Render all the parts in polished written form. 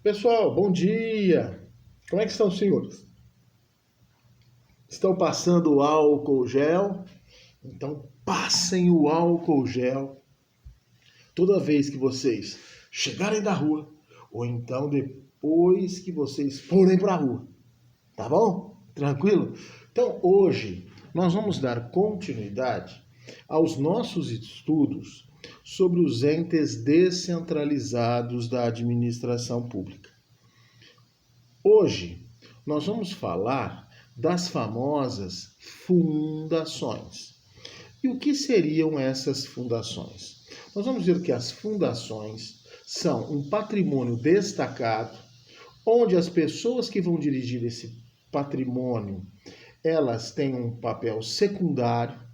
Pessoal, bom dia! Como é que estão os senhores? Estão passando o álcool gel? Então passem o álcool gel toda vez que vocês chegarem da rua ou então depois que vocês forem para a rua. Tá bom? Tranquilo? Então hoje nós vamos dar continuidade aos nossos estudos sobre os entes descentralizados da administração pública. Hoje nós vamos falar das famosas fundações. E o que seriam essas fundações? Nós vamos ver que as fundações são um patrimônio destacado, onde as pessoas que vão dirigir esse patrimônio, elas têm um papel secundário,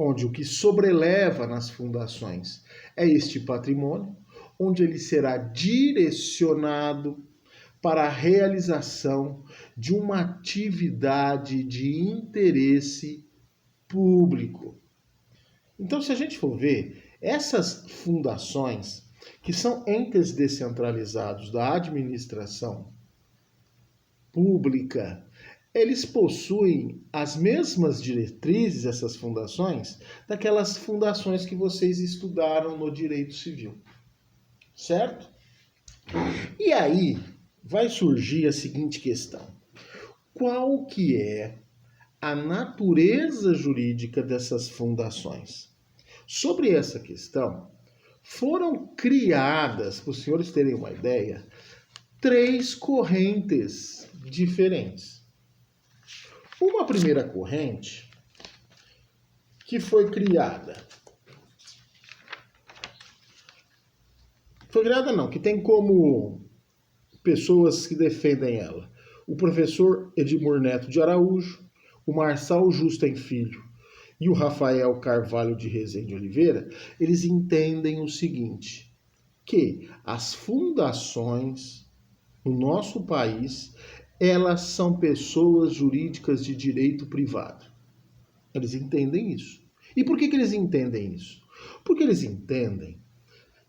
onde o que sobreleva nas fundações é este patrimônio, onde ele será direcionado para a realização de uma atividade de interesse público. Então, se a gente for ver, essas fundações, que são entes descentralizados da administração pública, eles possuem as mesmas diretrizes, essas fundações, daquelas fundações que vocês estudaram no direito civil. Certo? E aí vai surgir a seguinte questão: qual que é a natureza jurídica dessas fundações? Sobre essa questão, foram criadas, para os senhores terem uma ideia, três correntes diferentes. Uma primeira corrente que foi criada que tem como pessoas que defendem ela o professor Edmur Neto de Araújo, o Marçal Justen Filho e o Rafael Carvalho de Rezende Oliveira. Eles entendem o seguinte, que as fundações no nosso país, elas são pessoas jurídicas de direito privado. Eles entendem isso. E por que eles entendem isso? Porque eles entendem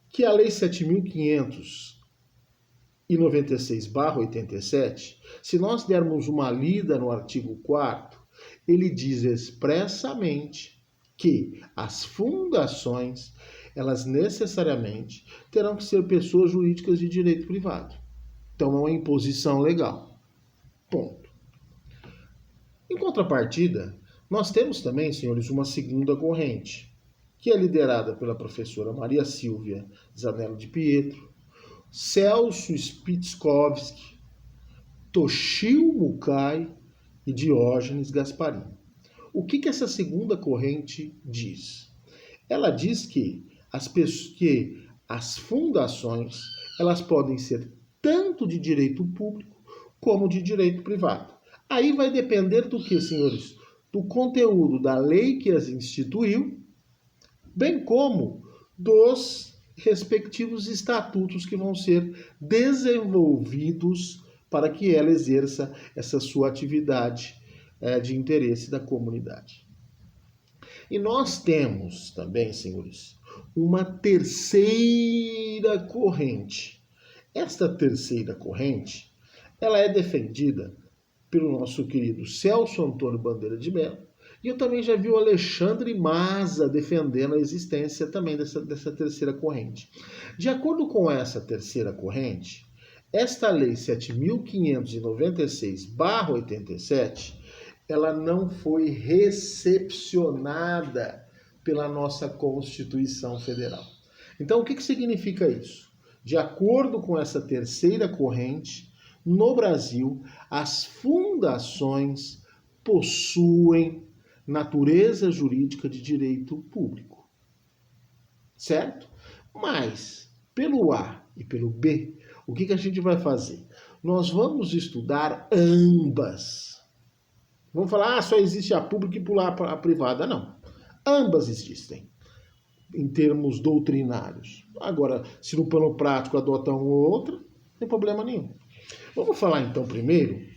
que a Lei 7.596/87, se nós dermos uma lida no artigo 4º, ele diz expressamente que as fundações, elas necessariamente terão que ser pessoas jurídicas de direito privado. Então, é uma imposição legal. Ponto. Em contrapartida, nós temos também, senhores, uma segunda corrente, que é liderada pela professora Maria Silvia Zanello de Pietro, Celso Spitzkowski, Toshio Mukai e Diógenes Gasparim. O que essa segunda corrente diz? Ela diz que as fundações, elas podem ser tanto de direito público como de direito privado. Aí vai depender do que, senhores? Do conteúdo da lei que as instituiu, bem como dos respectivos estatutos que vão ser desenvolvidos para que ela exerça essa sua atividade de interesse da comunidade. E nós temos também, senhores, uma terceira corrente. Esta terceira corrente, ela é defendida pelo nosso querido Celso Antônio Bandeira de Mello, e eu também já vi o Alexandre Maza defendendo a existência também dessa terceira corrente. De acordo com essa terceira corrente, esta Lei 7.596/87, ela não foi recepcionada pela nossa Constituição Federal. Então, o que significa isso? De acordo com essa terceira corrente, no Brasil, as fundações possuem natureza jurídica de direito público. Certo? Mas, pelo A e pelo B, o que a gente vai fazer? Nós vamos estudar ambas. Vamos falar, só existe a pública e pular a privada. Não. Ambas existem, em termos doutrinários. Agora, se no plano prático adotam um ou outro, não tem problema nenhum. Vamos falar então primeiro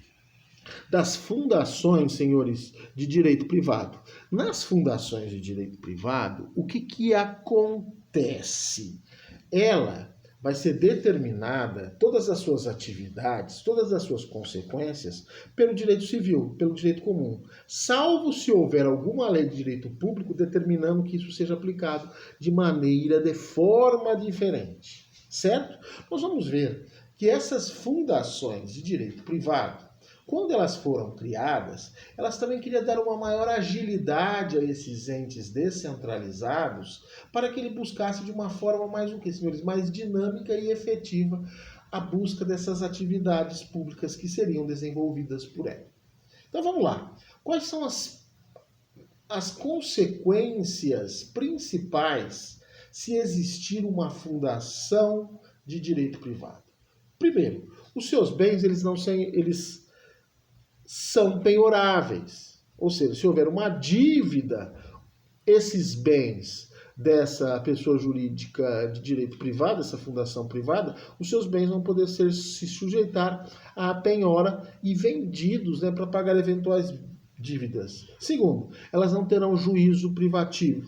das fundações, senhores, de direito privado. Nas fundações de direito privado, o que acontece? Ela vai ser determinada, todas as suas atividades, todas as suas consequências, pelo direito civil, pelo direito comum, salvo se houver alguma lei de direito público determinando que isso seja aplicado de forma diferente, certo? Nós vamos ver que essas fundações de direito privado, quando elas foram criadas, elas também queriam dar uma maior agilidade a esses entes descentralizados para que ele buscasse de uma forma mais, o que, senhores? Mais dinâmica e efetiva a busca dessas atividades públicas que seriam desenvolvidas por ela. Então vamos lá. Quais são as consequências principais se existir uma fundação de direito privado? Primeiro, os seus bens eles são penhoráveis. Ou seja, se houver uma dívida, esses bens dessa pessoa jurídica de direito privado, essa fundação privada, os seus bens vão poder se sujeitar à penhora e vendidos, né, para pagar eventuais dívidas. Segundo, elas não terão juízo privativo.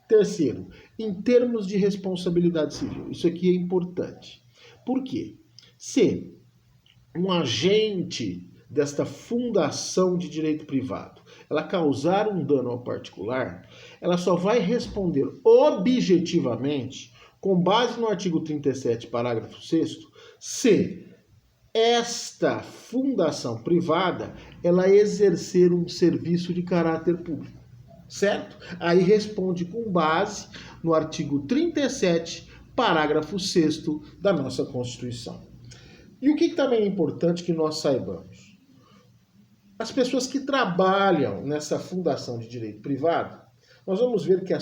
Terceiro, em termos de responsabilidade civil, isso aqui é importante. Por quê? Se um agente desta fundação de direito privado, ela causar um dano ao particular, ela só vai responder objetivamente, com base no artigo 37, parágrafo 6º, se esta fundação privada, ela exercer um serviço de caráter público, certo? Aí responde com base no artigo 37, parágrafo 6º da nossa Constituição. E o que também é importante que nós saibamos? As pessoas que trabalham nessa fundação de direito privado, nós vamos ver que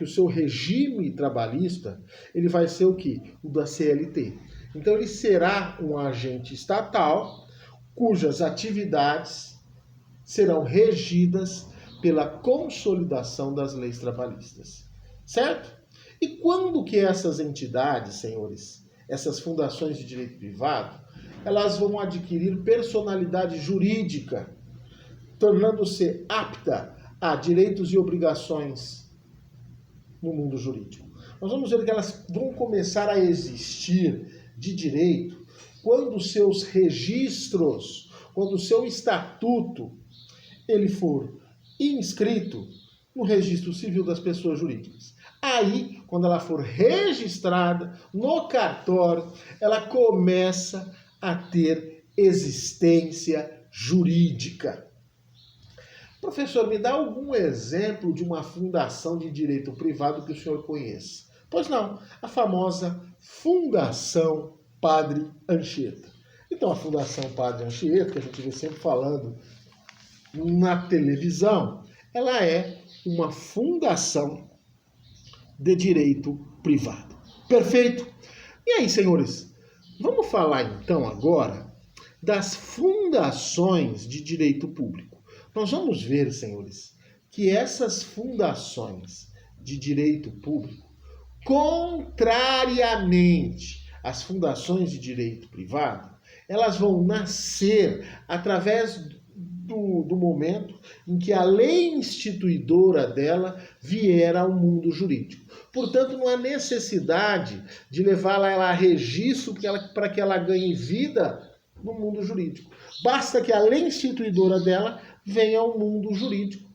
o seu regime trabalhista ele vai ser o quê? O da CLT. Então ele será um agente estatal cujas atividades serão regidas pela consolidação das leis trabalhistas. Certo? E quando que essas entidades, senhores, essas fundações de direito privado, elas vão adquirir personalidade jurídica, tornando-se apta a direitos e obrigações no mundo jurídico? Nós vamos ver que elas vão começar a existir de direito quando os seus registros, quando o seu estatuto, ele for inscrito no registro civil das pessoas jurídicas. Aí, quando ela for registrada no cartório, ela começa a ter existência jurídica. Professor, me dá algum exemplo de uma fundação de direito privado que o senhor conheça? Pois não, a famosa Fundação Padre Anchieta. Então, a Fundação Padre Anchieta, que a gente vê sempre falando na televisão, ela é uma fundação de direito privado. Perfeito? E aí, senhores, vamos falar então agora das fundações de direito público. Nós vamos ver, senhores, que essas fundações de direito público, contrariamente às fundações de direito privado, elas vão nascer através do momento em que a lei instituidora dela vier ao mundo jurídico. Portanto, não há necessidade de levá-la a registro para que ela ganhe vida no mundo jurídico. Basta que a lei instituidora dela venha ao mundo jurídico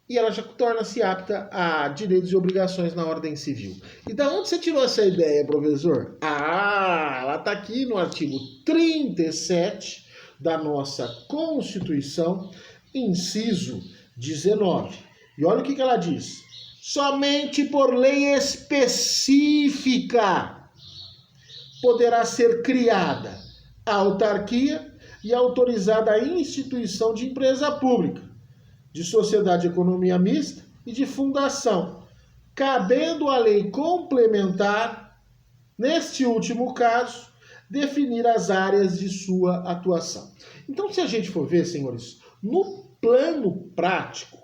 e ela já torna-se apta a direitos e obrigações na ordem civil. E da onde você tirou essa ideia, professor? Ela está aqui no artigo 37 da nossa Constituição, inciso 19. E olha o que ela diz. Somente por lei específica poderá ser criada a autarquia e autorizada a instituição de empresa pública, de sociedade de economia mista e de fundação, cabendo a lei complementar, neste último caso, definir as áreas de sua atuação. Então, se a gente for ver, senhores, no plano prático,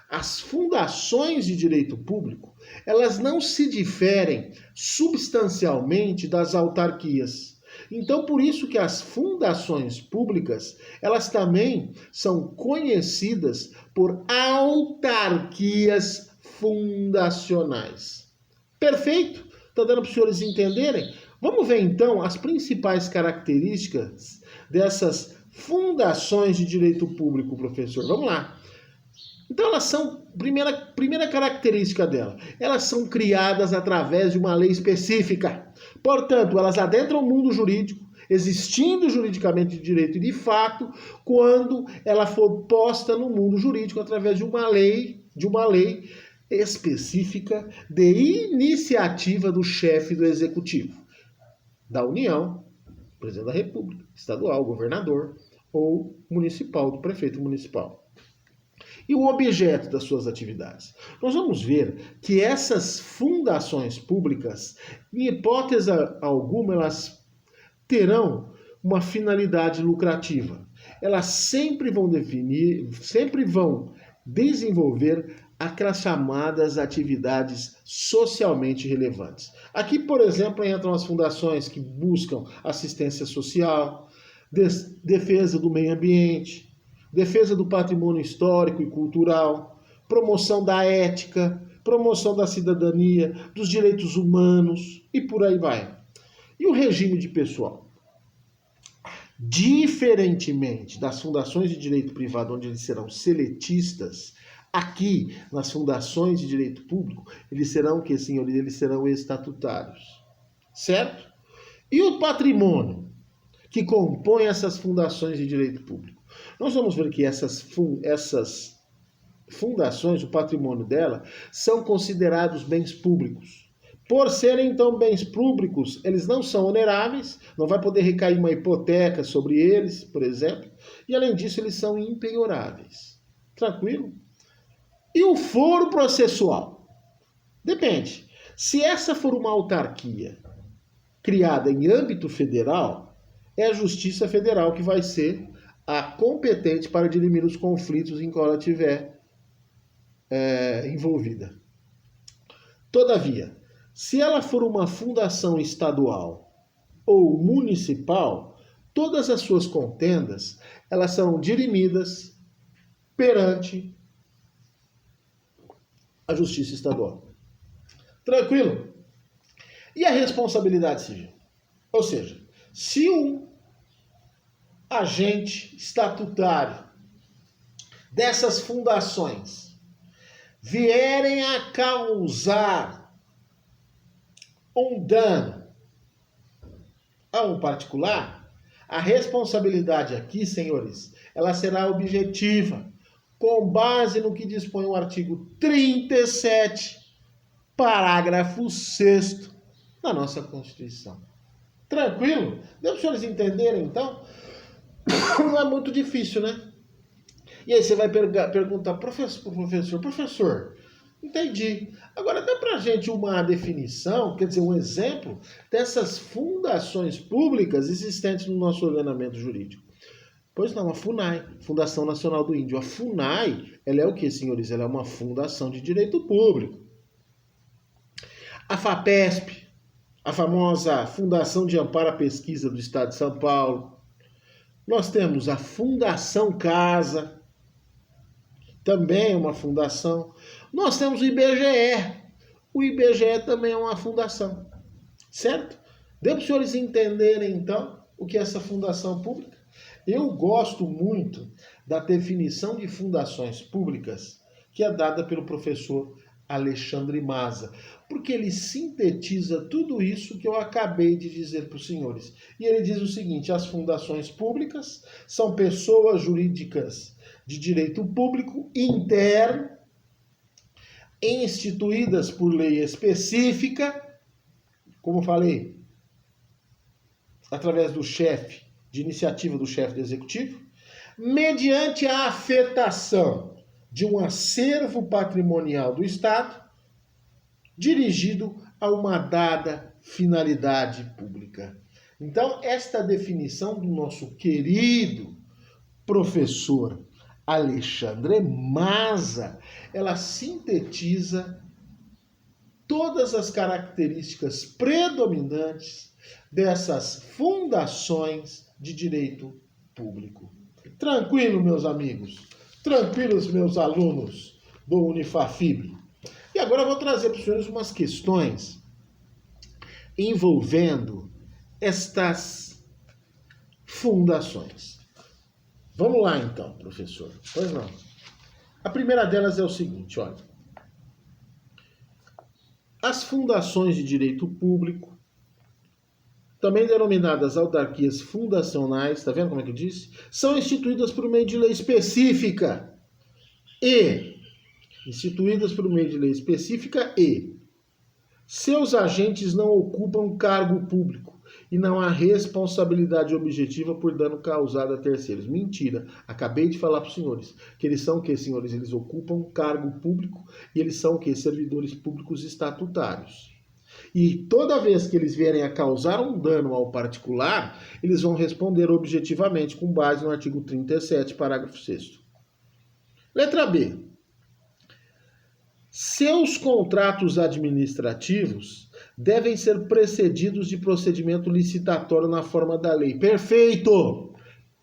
as fundações de direito público, elas não se diferem substancialmente das autarquias. Então, por isso que as fundações públicas, elas também são conhecidas por autarquias fundacionais. Perfeito? Tá dando para os senhores entenderem? Vamos ver então as principais características dessas fundações de direito público, professor. Vamos lá. Então elas são, primeira característica dela, elas são criadas através de uma lei específica. Portanto, elas adentram o mundo jurídico, existindo juridicamente de direito e de fato, quando ela for posta no mundo jurídico através de uma lei específica de iniciativa do chefe do executivo, da União, presidente da República, estadual, governador ou municipal, do prefeito municipal. E o objeto das suas atividades. Nós vamos ver que essas fundações públicas, em hipótese alguma, elas terão uma finalidade lucrativa. Elas sempre vão desenvolver aquelas chamadas atividades socialmente relevantes. Aqui, por exemplo, entram as fundações que buscam assistência social, defesa do meio ambiente, defesa do patrimônio histórico e cultural, promoção da ética, promoção da cidadania, dos direitos humanos e por aí vai. E o regime de pessoal? Diferentemente das fundações de direito privado, onde eles serão seletistas, aqui nas fundações de direito público, eles serão o que, senhores? Eles serão estatutários, certo? E o patrimônio que compõe essas fundações de direito público? Nós vamos ver que essas fundações, o patrimônio dela, são considerados bens públicos. Por serem, então, bens públicos, eles não são oneráveis, não vai poder recair uma hipoteca sobre eles, por exemplo, e, além disso, eles são impenhoráveis. Tranquilo? E o foro processual? Depende. Se essa for uma autarquia criada em âmbito federal, é a Justiça Federal que vai ser a competente para dirimir os conflitos em que ela estiver envolvida. Todavia, se ela for uma fundação estadual ou municipal, todas as suas contendas, elas são dirimidas perante a Justiça Estadual. Tranquilo? E a responsabilidade civil? Ou seja, se um agente estatutário dessas fundações vierem a causar um dano a um particular, a responsabilidade aqui, senhores, ela será objetiva, com base no que dispõe o artigo 37, parágrafo 6º da nossa Constituição. Tranquilo? Deu para os senhores entenderem, então? Não é muito difícil, né? E aí você vai perguntar, professor, entendi. Agora dá pra gente uma definição, quer dizer, um exemplo dessas fundações públicas existentes no nosso ordenamento jurídico. Pois não, a FUNAI, Fundação Nacional do Índio. A FUNAI, ela é o que, senhores? Ela é uma fundação de direito público. A FAPESP, a famosa Fundação de Amparo à Pesquisa do Estado de São Paulo. Nós temos a Fundação Casa, também é uma fundação. Nós temos o IBGE. O IBGE também é uma fundação. Certo? Deu para os senhores entenderem, então, o que é essa fundação pública? Eu gosto muito da definição de fundações públicas que é dada pelo professor Alexandre Maza, porque ele sintetiza tudo isso que eu acabei de dizer para os senhores. E ele diz o seguinte: as fundações públicas são pessoas jurídicas de direito público interno, instituídas por lei específica, como falei, através do chefe, de iniciativa do chefe do executivo, mediante a afetação de um acervo patrimonial do Estado, dirigido a uma dada finalidade pública. Então, esta definição do nosso querido professor Alexandre Maza, ela sintetiza todas as características predominantes dessas fundações de direito público. Tranquilo, meus amigos? Tranquilos, meus alunos do Unifafib? E agora eu vou trazer para os senhores umas questões envolvendo estas fundações. Vamos lá então, professor. Pois não. A primeira delas é o seguinte, olha. As fundações de direito público, também denominadas autarquias fundacionais, tá vendo como é que eu disse? São instituídas por meio de lei específica e seus agentes não ocupam cargo público e não há responsabilidade objetiva por dano causado a terceiros. Mentira. Acabei de falar para os senhores que eles são o quê, senhores? Eles ocupam cargo público e eles são o quê? Servidores públicos estatutários. E toda vez que eles vierem a causar um dano ao particular, eles vão responder objetivamente com base no artigo 37, parágrafo 6º. Letra B. Seus contratos administrativos devem ser precedidos de procedimento licitatório na forma da lei. Perfeito!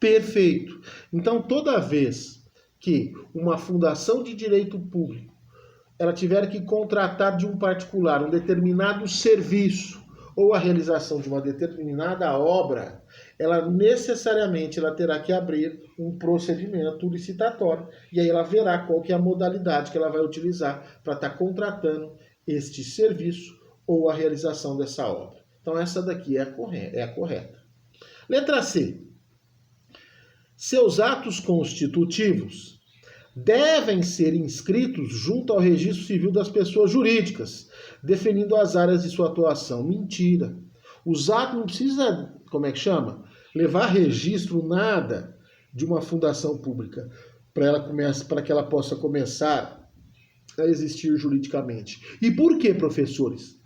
Perfeito! Então, toda vez que uma fundação de direito público ela tiver que contratar de um particular um determinado serviço ou a realização de uma determinada obra, ela necessariamente terá que abrir um procedimento licitatório e aí ela verá qual que é a modalidade que ela vai utilizar para estar contratando este serviço ou a realização dessa obra. Então essa daqui é a correta. Letra C. Seus atos constitutivos devem ser inscritos junto ao registro civil das pessoas jurídicas, definindo as áreas de sua atuação. Mentira. Os atos não precisa, levar registro nada de uma fundação pública para que ela possa começar a existir juridicamente. E por que, professores?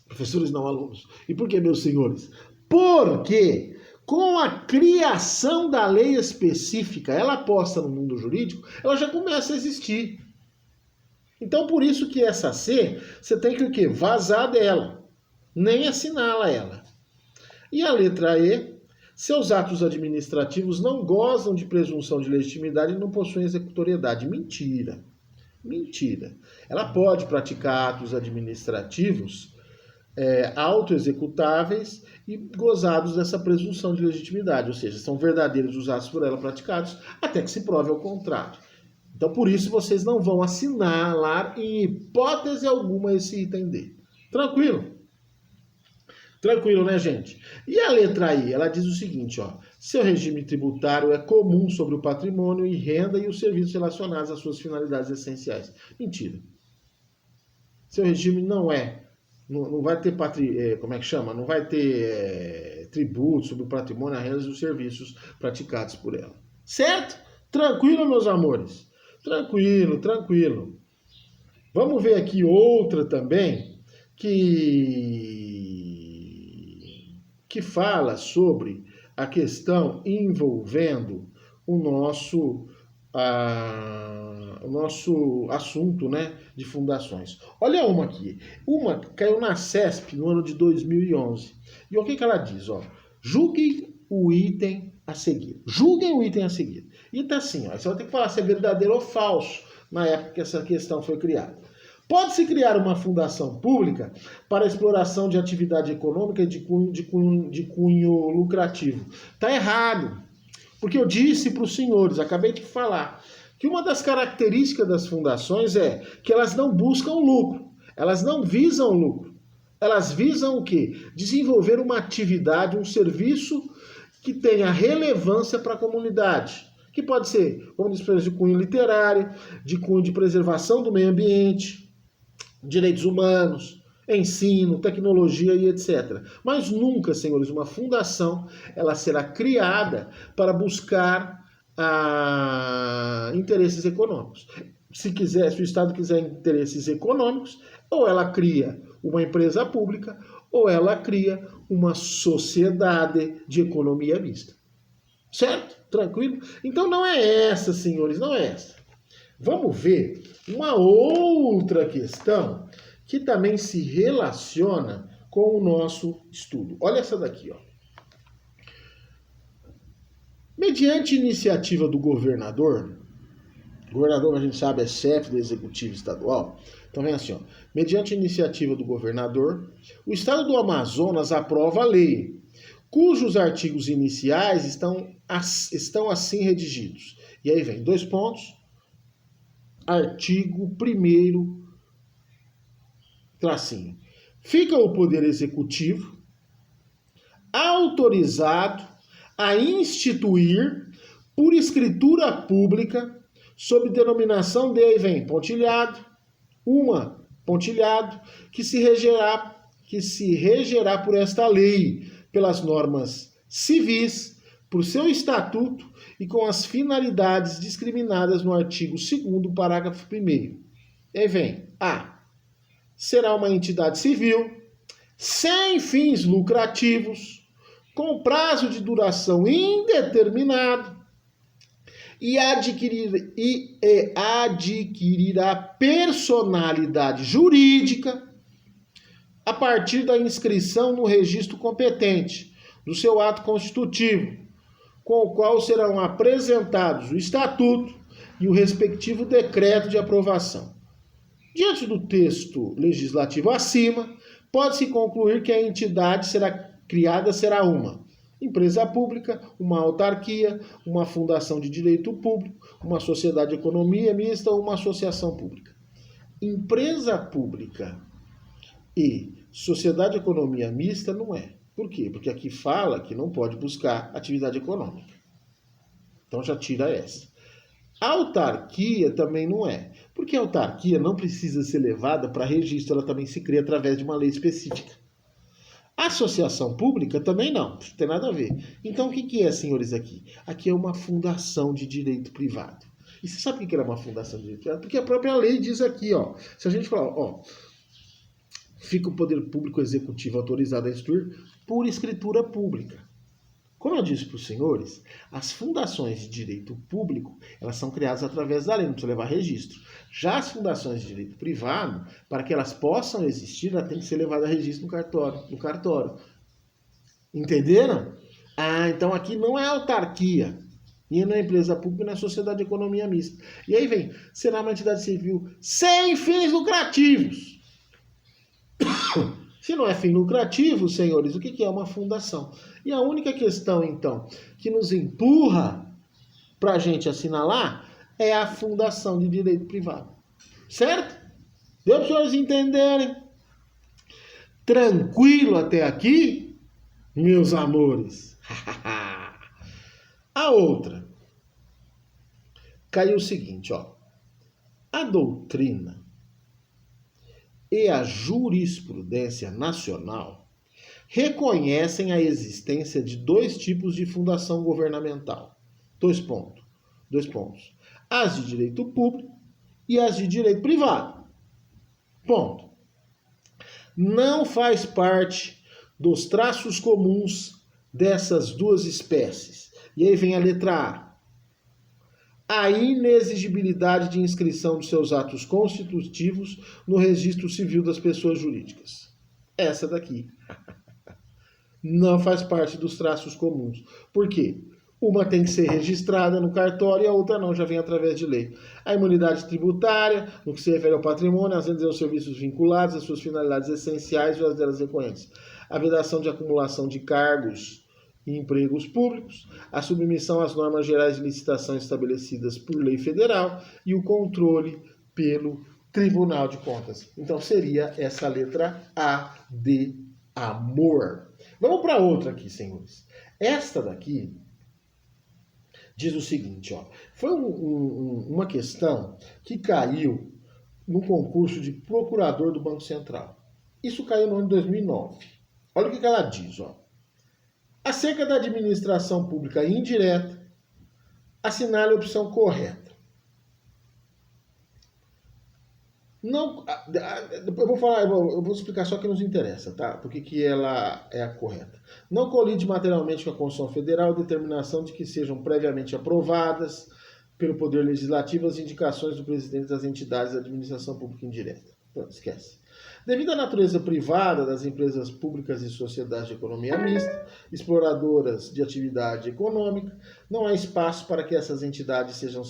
Professores não, alunos. E por que, meus senhores? Porque com a criação da lei específica, ela posta no mundo jurídico, ela já começa a existir. Então, por isso que essa C, você tem que o quê? Vazar dela, nem assiná-la ela. E a letra E, seus atos administrativos não gozam de presunção de legitimidade e não possuem executoriedade. Mentira. Mentira. Ela pode praticar atos administrativos autoexecutáveis e gozados dessa presunção de legitimidade, ou seja, são verdadeiros os atos por ela praticados, até que se prove ao contrário. Então, por isso, vocês não vão assinalar em hipótese alguma esse item D. Tranquilo? Tranquilo, né, gente? E a letra I, ela diz o seguinte, ó, seu regime tributário é comum sobre o patrimônio e renda e os serviços relacionados às suas finalidades essenciais. Mentira. Seu regime não vai ter não vai ter tributo sobre o patrimônio, a renda e os serviços praticados por ela. Certo? Tranquilo, meus amores? Tranquilo, tranquilo. Vamos ver aqui outra também que fala sobre a questão envolvendo o nosso assunto, né, de fundações. Olha uma aqui. Uma caiu na CESP no ano de 2011. E o que ela diz? Ó, julguem o item a seguir. Julguem o item a seguir. E tá assim, ó, você vai ter que falar se é verdadeiro ou falso na época que essa questão foi criada. Pode-se criar uma fundação pública para exploração de atividade econômica de cunho lucrativo. Tá errado. Porque eu disse para os senhores, acabei de falar, que uma das características das fundações é que elas não buscam lucro, elas não visam lucro. Elas visam o quê? Desenvolver uma atividade, um serviço que tenha relevância para a comunidade. Que pode ser, como diz, de cunho literário, de cunho de preservação do meio ambiente, direitos humanos, ensino, tecnologia e etc. Mas nunca, senhores, uma fundação ela será criada para buscar interesses econômicos. Se o Estado quiser interesses econômicos, ou ela cria uma empresa pública, ou ela cria uma sociedade de economia mista. Certo? Tranquilo? Então não é essa, senhores, não é essa. Vamos ver uma outra questão que também se relaciona com o nosso estudo. Olha essa daqui, ó. Mediante iniciativa do governador, O governador, a gente sabe, é chefe do executivo estadual. Então vem assim, ó. Mediante iniciativa do governador, o estado do Amazonas aprova a lei, cujos artigos iniciais estão assim redigidos. E aí vem 2 pontos. Artigo 1º, tracinho. Fica o Poder Executivo autorizado a instituir, por escritura pública, sob denominação de, aí vem, pontilhado, pontilhado, que se regerá por esta lei, pelas normas civis, por seu estatuto e com as finalidades discriminadas no artigo 2º, parágrafo 1º. Aí vem A. Será uma entidade civil, sem fins lucrativos, com prazo de duração indeterminado e adquirirá personalidade jurídica a partir da inscrição no registro competente do seu ato constitutivo, com o qual serão apresentados o estatuto e o respectivo decreto de aprovação. Diante do texto legislativo acima, pode-se concluir que a entidade criada será uma empresa pública, uma autarquia, uma fundação de direito público, uma sociedade de economia mista ou uma associação pública. Empresa pública e sociedade de economia mista não é. Por quê? Porque aqui fala que não pode buscar atividade econômica. Então já tira essa. Autarquia também não é. Porque a autarquia não precisa ser levada para registro, ela também se cria através de uma lei específica. Associação pública também não tem nada a ver. Então o que é, senhores, aqui? Aqui é uma fundação de direito privado. E você sabe o que é uma fundação de direito privado? Porque a própria lei diz aqui, ó. Se a gente falar, ó, fica o poder público executivo autorizado a instituir por escritura pública. Como eu disse para os senhores, as fundações de direito público, elas são criadas através da lei, não precisa levar registro. Já as fundações de direito privado, para que elas possam existir, ela tem que ser levada a registro no cartório. Entenderam? Ah, então aqui não é autarquia, e não é empresa pública, não é sociedade de economia mista. E aí vem, será uma entidade civil sem fins lucrativos. Se não é fim lucrativo, senhores, o que é uma fundação? E a única questão, então, que nos empurra para a gente assinalar é a fundação de direito privado. Certo? Deu para os senhores entenderem? Tranquilo até aqui, meus amores? A outra. Caiu o seguinte, ó. A doutrina e a jurisprudência nacional reconhecem a existência de 2 tipos de fundação governamental. 2 pontos. As de direito público e as de direito privado. Ponto. Não faz parte dos traços comuns dessas 2 espécies. E aí vem a letra A. A inexigibilidade de inscrição de seus atos constitutivos no registro civil das pessoas jurídicas. Essa daqui não faz parte dos traços comuns. Por quê? Uma tem que ser registrada no cartório e a outra não, já vem através de lei. A imunidade tributária, no que se refere ao patrimônio, as rendas e aos serviços vinculados, as suas finalidades essenciais e as delas recorrentes. A vedação de acumulação de cargos e empregos públicos, a submissão às normas gerais de licitação estabelecidas por lei federal e o controle pelo Tribunal de Contas. Então seria essa letra A de amor. Vamos para outra aqui, senhores. Esta daqui diz o seguinte, ó. Foi uma questão que caiu no concurso de procurador do Banco Central. Isso caiu no ano de 2009. Olha o que ela diz, ó. Acerca da administração pública indireta, assinale a opção correta. Não, eu vou explicar só o que nos interessa, tá? Porque que ela é a correta. Não colide materialmente com a Constituição Federal a determinação de que sejam previamente aprovadas pelo Poder Legislativo as indicações do presidente das entidades da administração pública indireta. Então, esquece. Devido à natureza privada das empresas públicas e sociedades de economia mista, exploradoras de atividade econômica, não há espaço para que essas entidades sejam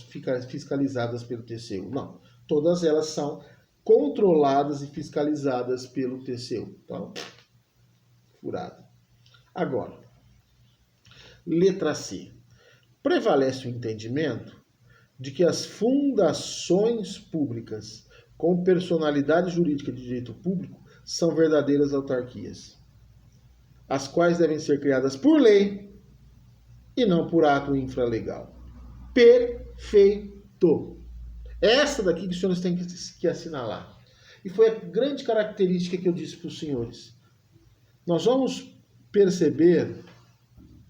fiscalizadas pelo TCU. Não, todas elas são controladas e fiscalizadas pelo TCU. Então, furado. Agora, letra C. Prevalece o entendimento de que as fundações públicas com personalidade jurídica de direito público são verdadeiras autarquias, as quais devem ser criadas por lei e não por ato infralegal. Perfeito! Essa daqui que os senhores têm que assinalar. E foi a grande característica que eu disse para os senhores. Nós vamos perceber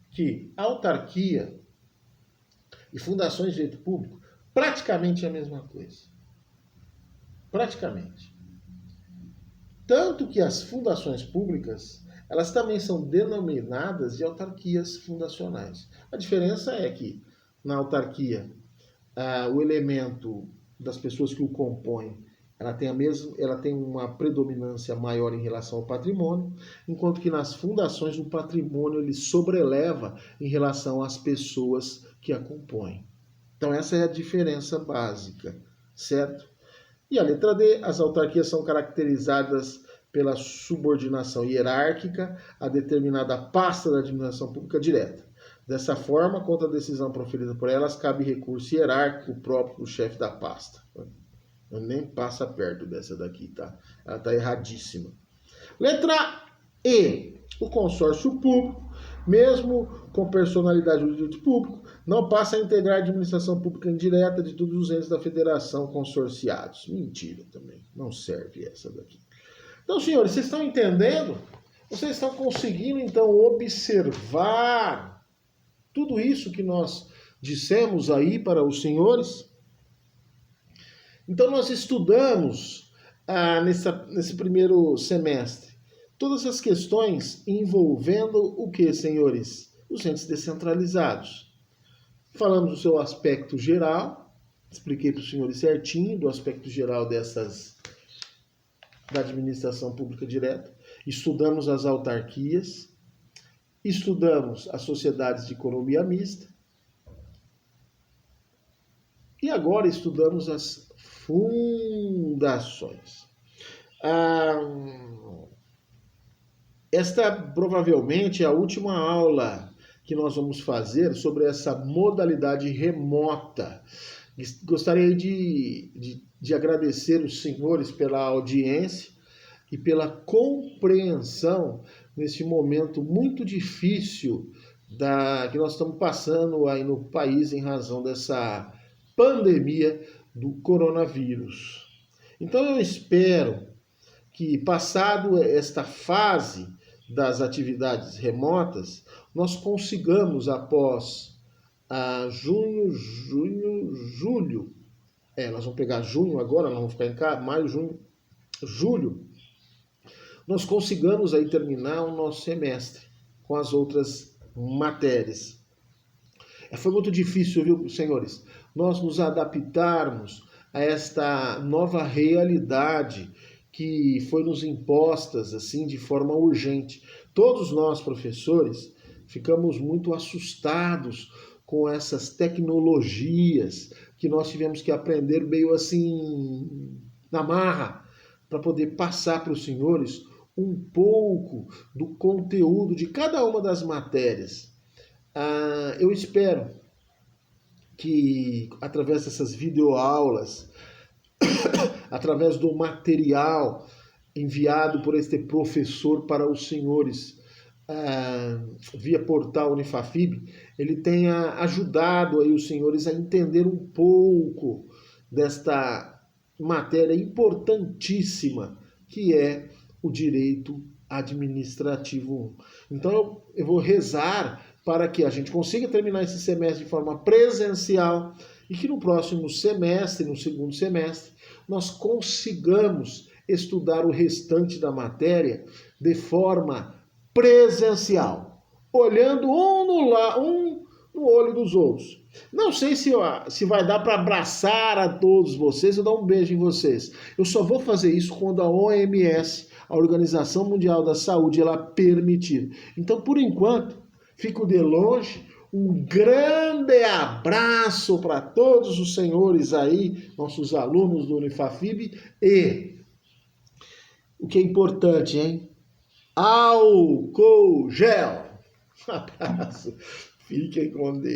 que autarquia e fundações de direito público praticamente é a mesma coisa. Praticamente. Tanto que as fundações públicas, elas também são denominadas de autarquias fundacionais. A diferença é que na autarquia, o elemento das pessoas que o compõem, ela tem uma predominância maior em relação ao patrimônio, enquanto que nas fundações o patrimônio ele sobreleva em relação às pessoas que a compõem. Então essa é a diferença básica, certo? E a letra D, as autarquias são caracterizadas pela subordinação hierárquica a determinada pasta da administração pública direta. Dessa forma, contra a decisão proferida por elas, cabe recurso hierárquico próprio do chefe da pasta. Nem passa perto dessa daqui, tá? Ela tá erradíssima. Letra E. O consórcio público, mesmo com personalidade do direito público, não passa a integrar a administração pública indireta de todos os entes da federação consorciados. Mentira também. Não serve essa daqui. Então, senhores, vocês estão entendendo? Vocês estão conseguindo, então, observar tudo isso que nós dissemos aí para os senhores? Então, nós estudamos nesse primeiro semestre todas as questões envolvendo o que, senhores? Os entes descentralizados. Falamos do seu aspecto geral, expliquei para os senhores certinho do aspecto geral da administração pública direta. Estudamos as autarquias, estudamos as sociedades de economia mista e agora estudamos as fundações. Esta provavelmente é a última aula que nós vamos fazer sobre essa modalidade remota. Gostaria de agradecer os senhores pela audiência e pela compreensão nesse momento muito difícil que nós estamos passando aí no país em razão dessa pandemia do coronavírus. Então eu espero que, passado esta fase das atividades remotas, nós consigamos, após julho, nós vamos pegar junho agora, nós vamos ficar em casa, maio, junho, julho, nós consigamos aí terminar o nosso semestre com as outras matérias. Foi muito difícil, viu, senhores, nós nos adaptarmos a esta nova realidade que foi nos impostas assim de forma urgente. Todos nós, professores, ficamos muito assustados com essas tecnologias que nós tivemos que aprender meio assim na marra para poder passar para os senhores um pouco do conteúdo de cada uma das matérias. Eu espero que através dessas videoaulas, através do material enviado por este professor para os senhores via portal Unifafib, ele tenha ajudado aí os senhores a entender um pouco desta matéria importantíssima que é o direito administrativo. Então eu vou rezar para que a gente consiga terminar esse semestre de forma presencial e que no próximo semestre, no segundo semestre, nós consigamos estudar o restante da matéria de forma presencial, olhando um no olho dos outros. Não sei se vai dar para abraçar a todos vocês ou dar um beijo em vocês. Eu só vou fazer isso quando a OMS, a Organização Mundial da Saúde, ela permitir. Então, por enquanto, fico de longe. Um grande abraço para todos os senhores aí, nossos alunos do Unifafib. E o que é importante, hein? Álcool gel. Um abraço. Fiquem com Deus.